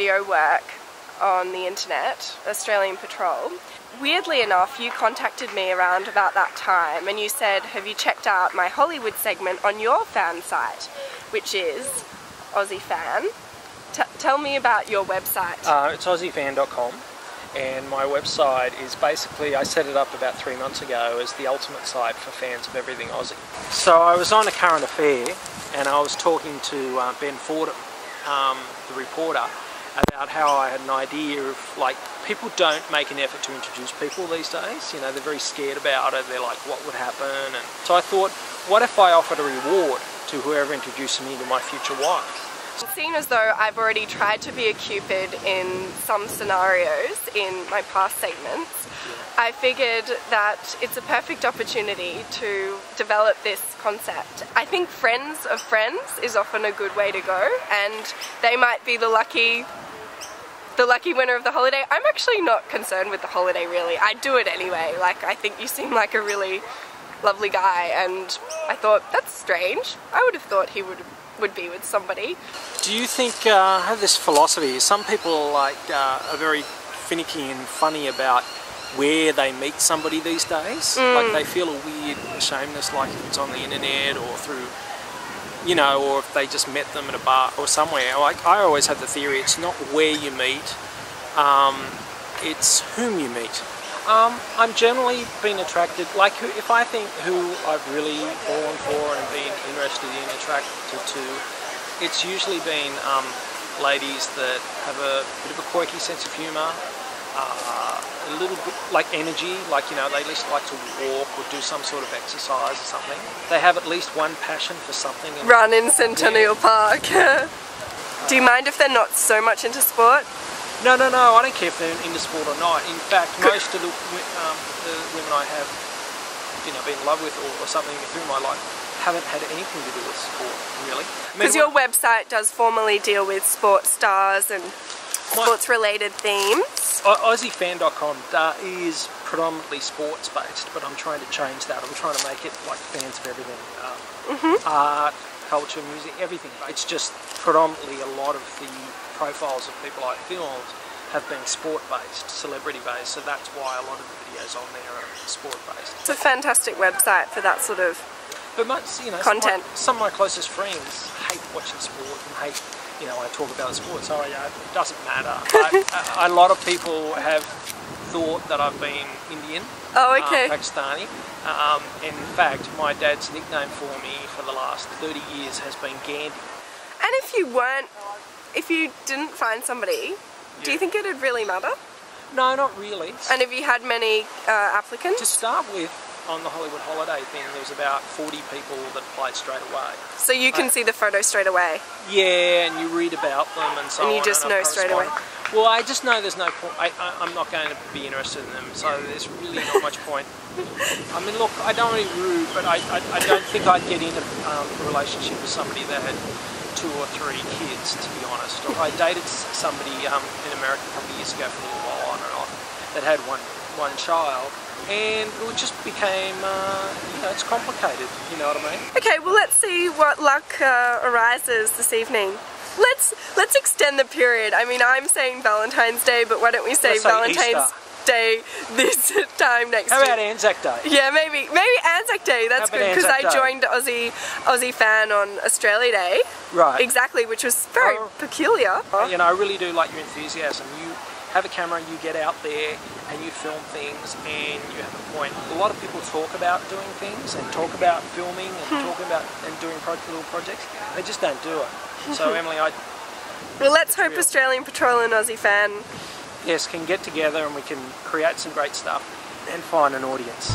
video work on the internet, Australian Patrol. Weirdly enough, you contacted me around about that time and you said, have you checked out my Hollywood segment on your fan site, which is Aussie Fan. Tell me about your website. It's aussiefan.com, and my website is basically, I set it up about 3 months ago as the ultimate site for fans of everything Aussie. So I was on A Current Affair and I was talking to Ben Fordham, the reporter, about how I had an idea of, like, people don't make an effort to introduce people these days. You know, they're very scared about it. They're like, what would happen? And so I thought, what if I offered a reward to whoever introduced me to my future wife? Seeing as though I've already tried to be a Cupid in some scenarios in my past segments, I figured that it's a perfect opportunity to develop this concept. I think friends of friends is often a good way to go, and they might be the lucky winner of the holiday. I'm actually not concerned with the holiday, really. I do it anyway. Like, I think you seem like a really lovely guy, and I thought, that's strange. I would have thought he would be with somebody. Do you think, I have this philosophy, some people are very finicky and funny about where they meet somebody these days. Like, they feel a weird ashamedness, like if it's on the internet or through, you know, or if they just met them at a bar or somewhere. Like, I always have the theory, it's not where you meet, it's whom you meet. I'm generally been attracted, like, if I think who I've really fallen for and been interested in, attracted to, it's usually been ladies that have a bit of a quirky sense of humour, a little bit like energy, like, you know, they at least like to walk or do some sort of exercise or something. They have at least one passion for something. Run in Centennial Park. Do you mind if they're not so much into sport? No, I don't care if they're into sport or not. In fact, most of the women I have, you know, been in love with or something through my life haven't had anything to do with sport, really. Because your website does formally deal with sports stars and sports-related themes. AussieFan.com is predominantly sports-based, but I'm trying to change that. I'm trying to make it like fans of everything. Art, culture, music, everything. It's just predominantly a lot of the profiles of people I filmed have been sport-based, celebrity-based, so that's why a lot of the videos on there are sport-based. It's a fantastic website for that sort of content. Some of my closest friends hate watching sport and hate, you know, when I talk about the sport. Sorry, it doesn't matter. A lot of people have thought that I've been Indian, Pakistani. In fact, my dad's nickname for me for the last 30 years has been Gandhi. And if you didn't find somebody, do you think it'd really matter? No, not really. And have you had many applicants? To start with, on the Hollywood holiday thing, there was about 40 people that applied straight away. So you can see the photo straight away? Yeah, and you read about them and so on. And you just know straight away? Well, I just know there's no point. I'm not going to be interested in them, so there's really not much point. I mean, look, I don't want to be rude, but I don't think I'd get into a relationship with somebody that had 2 or 3 kids, to be honest. I dated somebody in America a couple of years ago for a little while on and off that had one child, and it just became, you know, it's complicated, you know what I mean? Okay, well, let's see what luck arises this evening. Let's extend the period. I mean, I'm saying Valentine's Day, but why don't we say Valentine's Day this time next week? How about Anzac Day? Yeah, maybe Anzac Day. That's good, because I joined Aussie Fan on Australia Day. Right. Exactly, which was very peculiar. You know, I really do like your enthusiasm. You have a camera, you get out there and you film things, and you have a point. A lot of people talk about doing things and talk about filming and talking about and doing little projects. They just don't do it. So Emily, well, let's hope Australian Patrol and Aussie Fan can get together and we can create some great stuff and find an audience.